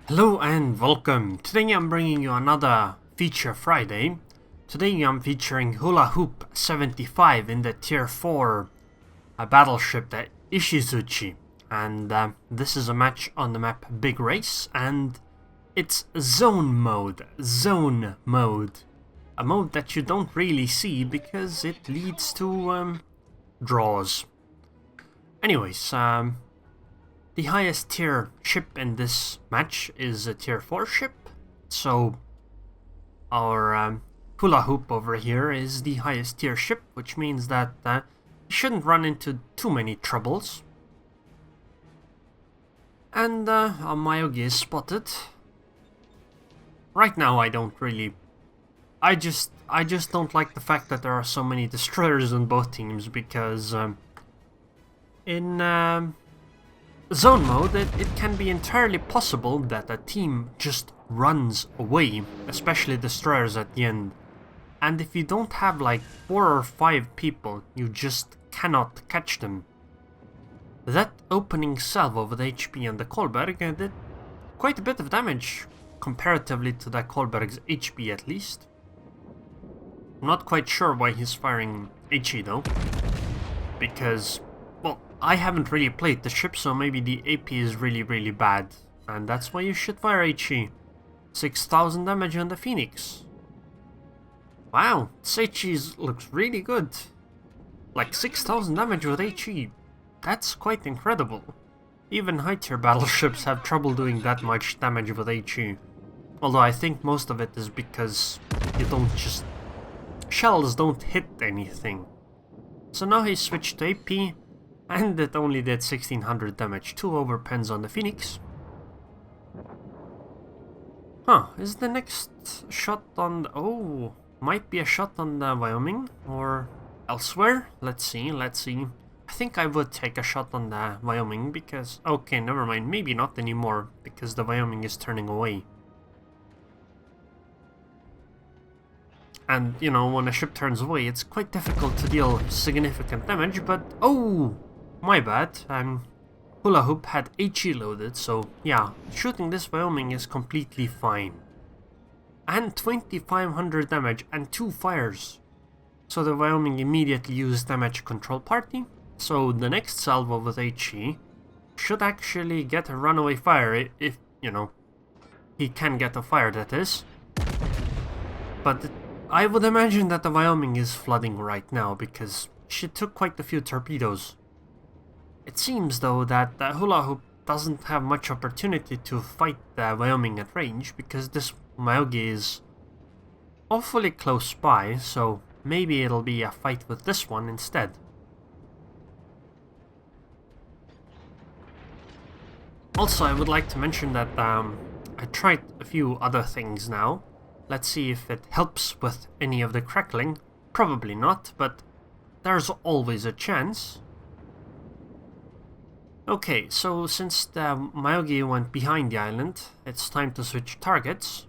Hello and welcome. Today I'm bringing you another Feature Friday. Today I'm featuring Hoolahoop75 in the Tier 4 Battleship, the Ishizuchi. And this is a match on the map Big Race, and it's zone mode. Zone mode. A mode that you don't really see because it leads to draws. Anyways, the highest tier ship in this match is a tier 4 ship, so our hula hoop over here is the highest tier ship, which means that you shouldn't run into too many troubles. And our Myogi is spotted. Right now I just don't like the fact that there are so many destroyers on both teams, because in zone mode, it can be entirely possible that a team just runs away, especially destroyers at the end. And if you don't have like 4 or 5 people, you just cannot catch them. That opening salvo with HP on the Kolberg did quite a bit of damage, comparatively to the Kolberg's HP at least. I'm not quite sure why he's firing HE though, because, well, I haven't really played the ship, so maybe the AP is really bad, and that's why you should fire HE. 6,000 damage on the Phoenix. Wow, this HE looks really good. Like 6,000 damage with HE. That's quite incredible. Even high tier battleships have trouble doing that much damage with HE. Although I think most of it is because shells don't hit anything. So now he switched to AP. And it only did 1600 damage, 2 overpens on the Phoenix. Huh, is the next shot on the... Oh, might be a shot on the Wyoming or elsewhere? Let's see. I think I would take a shot on the Wyoming because... Okay, never mind, maybe not anymore, because the Wyoming is turning away. And, you know, when a ship turns away, it's quite difficult to deal significant damage, but... Oh! My bad, Hula Hoop had HE loaded, so yeah, shooting this Wyoming is completely fine. And 2500 damage and 2 fires. So the Wyoming immediately used damage control party, so the next salvo with HE should actually get a runaway fire if, you know, he can get a fire, that is. But I would imagine that the Wyoming is flooding right now because she took quite a few torpedoes. It seems, though, that the Hula Hoop doesn't have much opportunity to fight the Wyoming at range, because this Myogi is awfully close by, so maybe it'll be a fight with this one instead. Also, I would like to mention that I tried a few other things now. Let's see if it helps with any of the crackling. Probably not, but there's always a chance. Okay, so since the Myogi went behind the island, it's time to switch targets.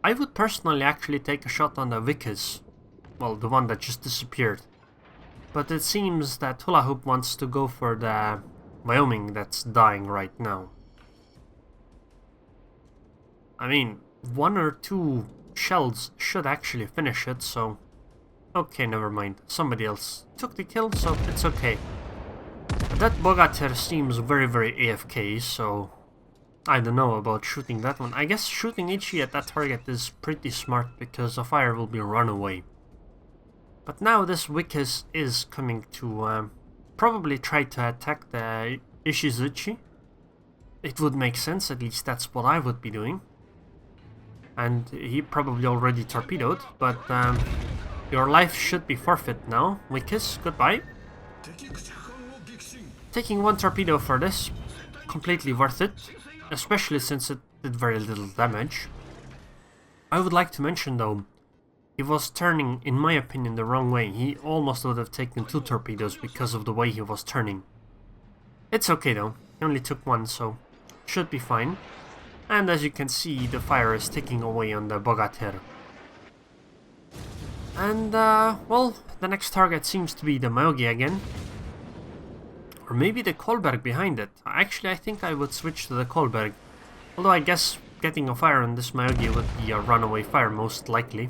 I would personally actually take a shot on the Vickers. Well, the one that just disappeared. But it seems that Hula Hoop wants to go for the Wyoming that's dying right now. I mean, 1 or 2 shells should actually finish it, so... Okay, never mind. Somebody else took the kill, so it's okay. That Bogater seems very AFK, so I don't know about shooting that one. I guess shooting HE at that target is pretty smart because a fire will be run away. But now this Wickes is coming to probably try to attack the Ishizuchi. It would make sense, at least that's what I would be doing. And he probably already torpedoed, but your life should be forfeit now. Wickes, goodbye. Taking 1 torpedo for this, completely worth it, especially since it did very little damage. I would like to mention though, he was turning, in my opinion, the wrong way. He almost would have taken 2 torpedoes because of the way he was turning. It's okay though, he only took 1, so should be fine. And as you can see, the fire is ticking away on the Bogater. And, well, the next target seems to be the Myogi again. Or maybe the Kolberg behind it. Actually, I think I would switch to the Kolberg. Although I guess getting a fire on this Myogi would be a runaway fire most likely.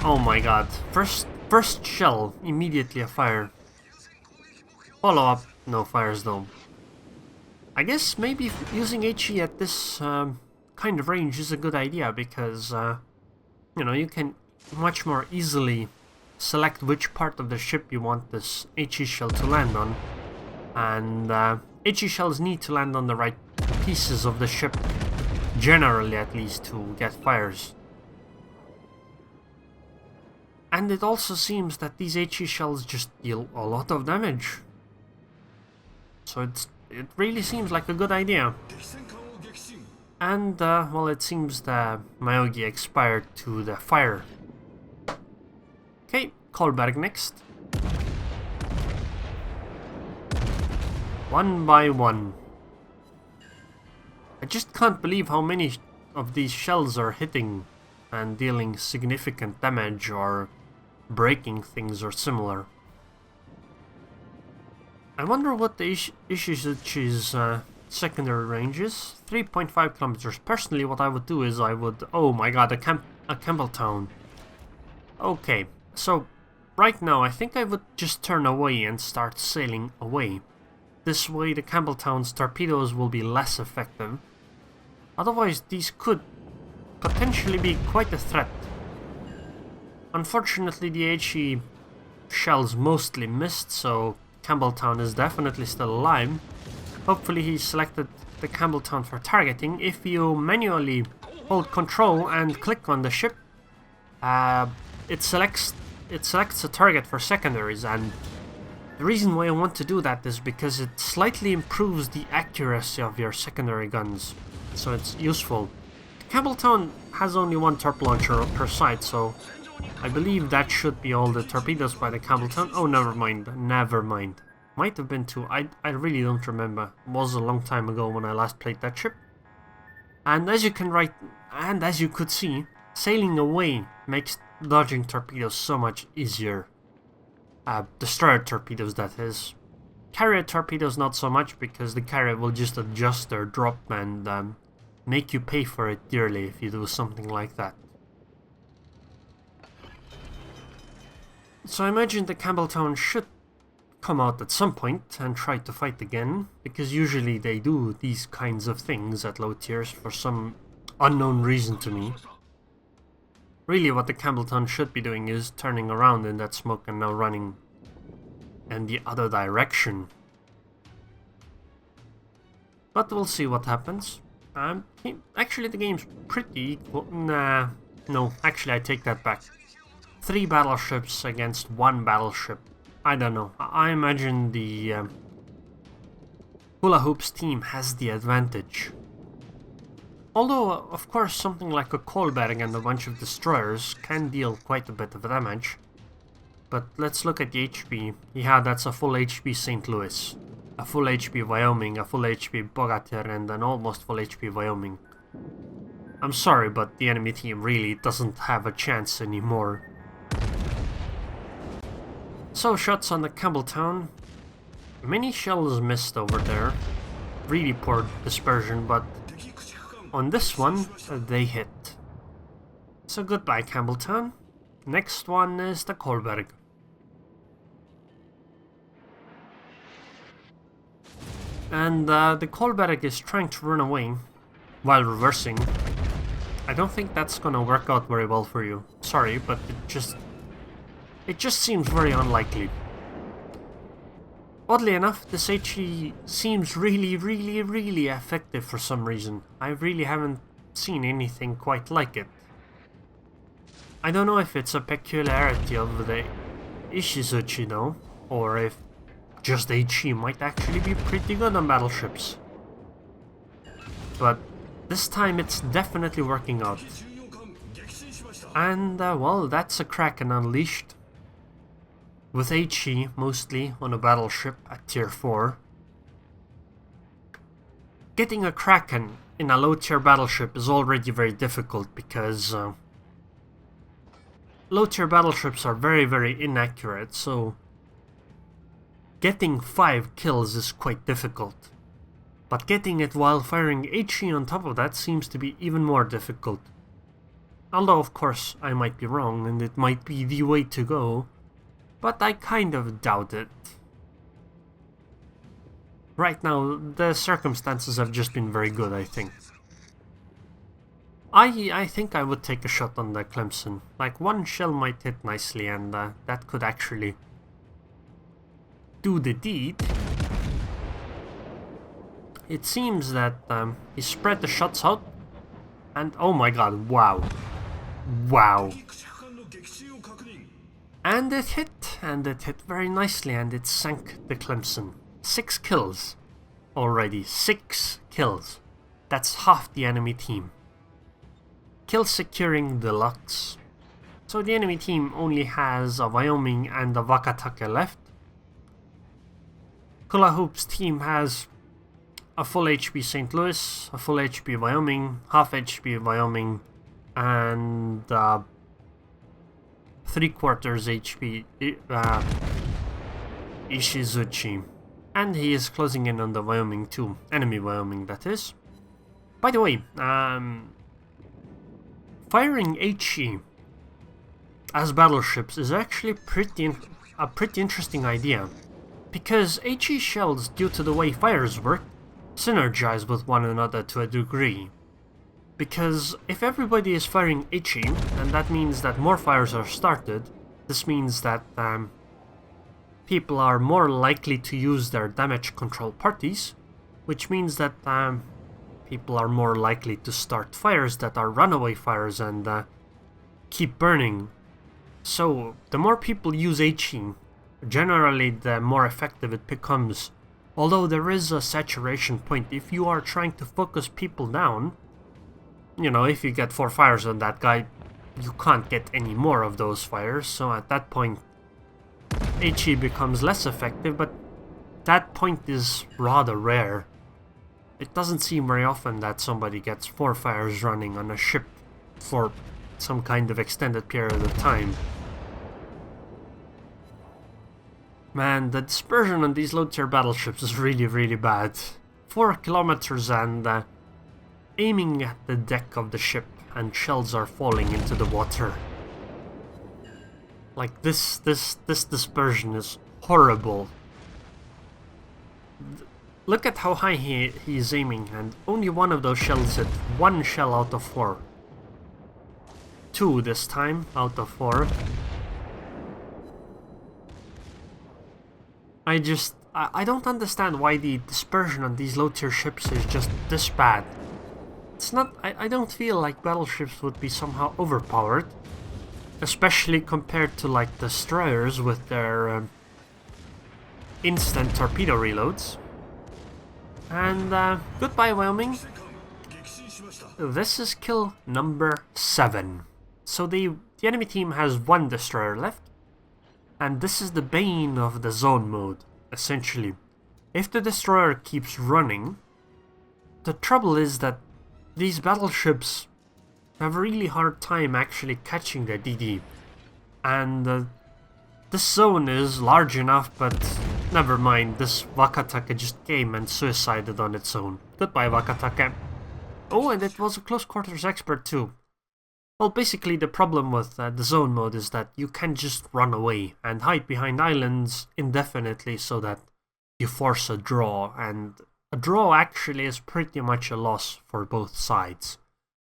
Oh my god. First shell, immediately a fire. Follow up, no fires though. I guess maybe using HE at this kind of range is a good idea because, you know, you can much more easily select which part of the ship you want this HE shell to land on. And HE shells need to land on the right pieces of the ship, generally at least, to get fires. And it also seems that these HE shells just deal a lot of damage. So it really seems like a good idea. And, well, it seems the Myogi expired to the fire. Okay, Kolberg next. One by one. I just can't believe how many of these shells are hitting and dealing significant damage or breaking things or similar. I wonder what the Ishizuchi's secondary range is. 3.5 kilometers. Personally, what I would do is I would... Oh my god, a Campbelltown. Okay, so right now I think I would just turn away and start sailing away. This way the Campbelltown's torpedoes will be less effective. Otherwise, these could potentially be quite a threat. Unfortunately, the HE shells mostly missed, so Campbelltown is definitely still alive. Hopefully he selected the Campbelltown for targeting. If you manually hold control and click on the ship, it selects a target for secondaries, and the reason why I want to do that is because it slightly improves the accuracy of your secondary guns, so it's useful. Campbelltown has only one torp launcher per side, so I believe that should be all the torpedoes by the Campbelltown. Oh, never mind. Might have been two. I really don't remember. It was a long time ago when I last played that ship. And as you could see, sailing away makes dodging torpedoes so much easier. Destroyer torpedoes, that is. Carrier torpedoes not so much, because the carrier will just adjust their drop and make you pay for it dearly if you do something like that. So I imagine the Campbelltown should come out at some point and try to fight again, because usually they do these kinds of things at low tiers for some unknown reason to me. Really what the Campbelltown should be doing is turning around in that smoke and now running in the other direction. But we'll see what happens. Actually the game's pretty equal. No, actually I take that back. 3 battleships against 1 battleship. I don't know. I imagine the Hoolahoop's team has the advantage. Although, of course, something like a Kolberg and a bunch of destroyers can deal quite a bit of damage. But let's look at the HP. Yeah, that's a full HP St. Louis, a full HP Wyoming, a full HP Bogatyr, and an almost full HP Wyoming. I'm sorry, but the enemy team really doesn't have a chance anymore. So, shots on the Campbelltown. Many shells missed over there. Really poor dispersion, but on this one, they hit. So goodbye, Campbelltown. Next one is the Kolberg. And the Kolberg is trying to run away while reversing. I don't think that's gonna work out very well for you. Sorry, but it just seems very unlikely. Oddly enough, this HE seems really effective for some reason. I really haven't seen anything quite like it. I don't know if it's a peculiarity of the Ishizuchi though, or if just HE might actually be pretty good on battleships. But this time it's definitely working out. And well, that's a Kraken unleashed. With HE mostly on a battleship at tier 4. Getting a Kraken in a low tier battleship is already very difficult because low tier battleships are very inaccurate, so getting 5 kills is quite difficult. But getting it while firing HE on top of that seems to be even more difficult. Although of course I might be wrong and it might be the way to go, but I kind of doubt it. Right now the circumstances have just been very good, I think. I think I would take a shot on the Clemson. Like, one shell might hit nicely and that could actually do the deed. It seems that he spread the shots out and oh my god, wow. Wow. And it hit very nicely and it sank the Clemson. 6 kills already, 6 kills. That's half the enemy team. Kill securing deluxe. So the enemy team only has a Wyoming and a Wakatake left. Hoolahoop's team has a full HP St. Louis, a full HP Wyoming, half HP Wyoming, and 3/4 HP Ishizuchi. And he is closing in on the Wyoming too. Enemy Wyoming, that is. By the way, firing HE as battleships is actually a pretty interesting idea. Because HE shells, due to the way fires work, synergize with one another to a degree. Because if everybody is firing HE, then that means that more fires are started. This means that people are more likely to use their damage control parties, which means that people are more likely to start fires that are runaway fires and keep burning. So the more people use HE, generally the more effective it becomes. Although there is a saturation point. If you are trying to focus people down, you know, if you get 4 fires on that guy, you can't get any more of those fires. So at that point, HE becomes less effective, but that point is rather rare. It doesn't seem very often that somebody gets 4 fires running on a ship for some kind of extended period of time. Man, the dispersion on these low-tier battleships is really, really bad. 4 kilometers and aiming at the deck of the ship and shells are falling into the water. Like, this dispersion is horrible. Look at how high he is aiming, and only one of those shells hit. 1 shell out of 4. 2 this time out of 4. I don't understand why the dispersion on these low-tier ships is just this bad. It's not. I don't feel like battleships would be somehow overpowered, especially compared to like destroyers with their instant torpedo reloads. And goodbye, Wyoming. This is kill number 7. So the enemy team has 1 destroyer left. And this is the bane of the zone mode, essentially. If the destroyer keeps running, the trouble is that these battleships have a really hard time actually catching the DD. And this zone is large enough, but never mind, this Wakatake just came and suicided on its own. Goodbye, Wakatake. Oh, and it was a close quarters expert too. Well, basically the problem with the zone mode is that you can just run away and hide behind islands indefinitely so that you force a draw, and a draw actually is pretty much a loss for both sides.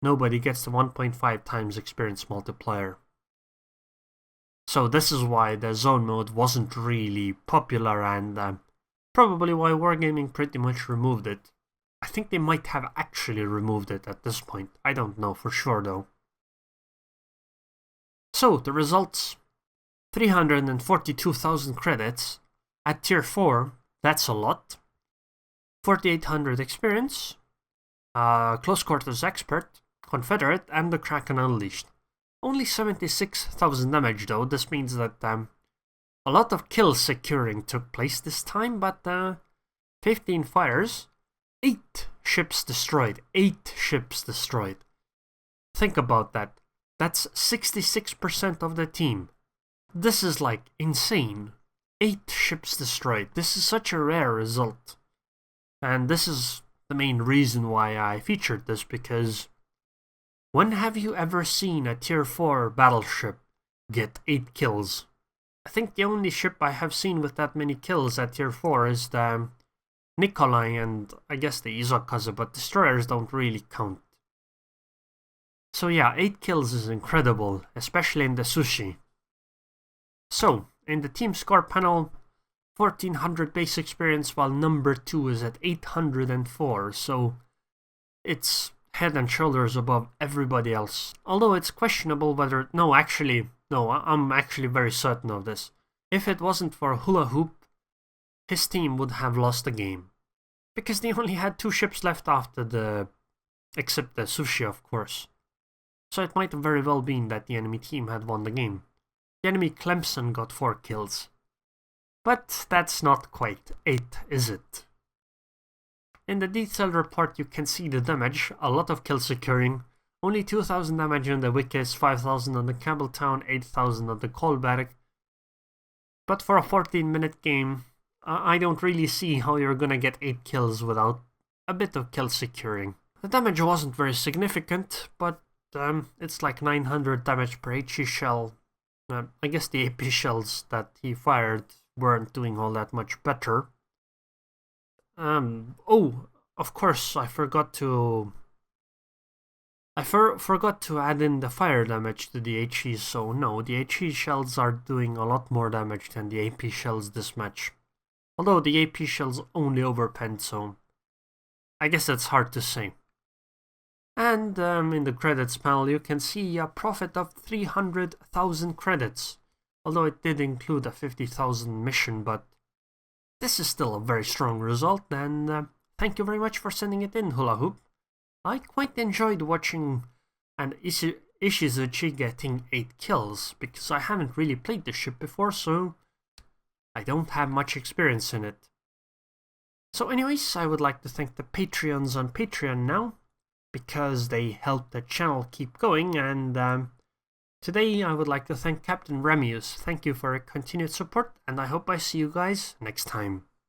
Nobody gets the 1.5 times experience multiplier. So this is why the zone mode wasn't really popular, and probably why Wargaming pretty much removed it. I think they might have actually removed it at this point. I don't know for sure though. So, the results. 342,000 credits. At tier 4, that's a lot. 4,800 experience. Close quarters expert, Confederate, and the Kraken Unleashed. Only 76,000 damage though. This means that a lot of kill securing took place this time, but 15 fires. 8 ships destroyed. 8 ships destroyed. Think about that. That's 66% of the team. This is like insane. 8 ships destroyed. This is such a rare result. And this is the main reason why I featured this, because when have you ever seen a tier 4 battleship get 8 kills? I think the only ship I have seen with that many kills at tier 4 is the Nikolai and I guess the Ishizuchi, but destroyers don't really count. So yeah, 8 kills is incredible, especially in the sushi. So, in the team score panel, 1400 base experience, while number 2 is at 804, so it's head and shoulders above everybody else. Although it's questionable whether... No, I'm actually very certain of this. If it wasn't for Hula Hoop, his team would have lost the game. Because they only had 2 ships left after the... except the sushi, of course. So it might have very well been that the enemy team had won the game. The enemy Clemson got 4 kills. But that's not quite 8, is it? In the detailed report you can see the damage, a lot of kill securing, only 2000 damage on the Wickes, 5000 on the Campbelltown, 8000 on the Kolberg. But for a 14-minute game, I don't really see how you're gonna get 8 kills without a bit of kill securing. The damage wasn't very significant, but it's like 900 damage per HE shell. I guess the AP shells that he fired weren't doing all that much better. Oh, of course, I forgot to... forgot to add in the fire damage to the HE, so no, the HE shells are doing a lot more damage than the AP shells this match. Although the AP shells only overpenned, so I guess that's hard to say. And in the credits panel you can see a profit of 300,000 credits, although it did include a 50,000 mission, but this is still a very strong result, and thank you very much for sending it in, Hula Hoop. I quite enjoyed watching an Ishizuchi getting 8 kills, because I haven't really played this ship before, so I don't have much experience in it. So anyways, I would like to thank the Patreons on Patreon now, because they help the channel keep going, and today I would like to thank Captain Remius. Thank you for your continued support, and I hope I see you guys next time.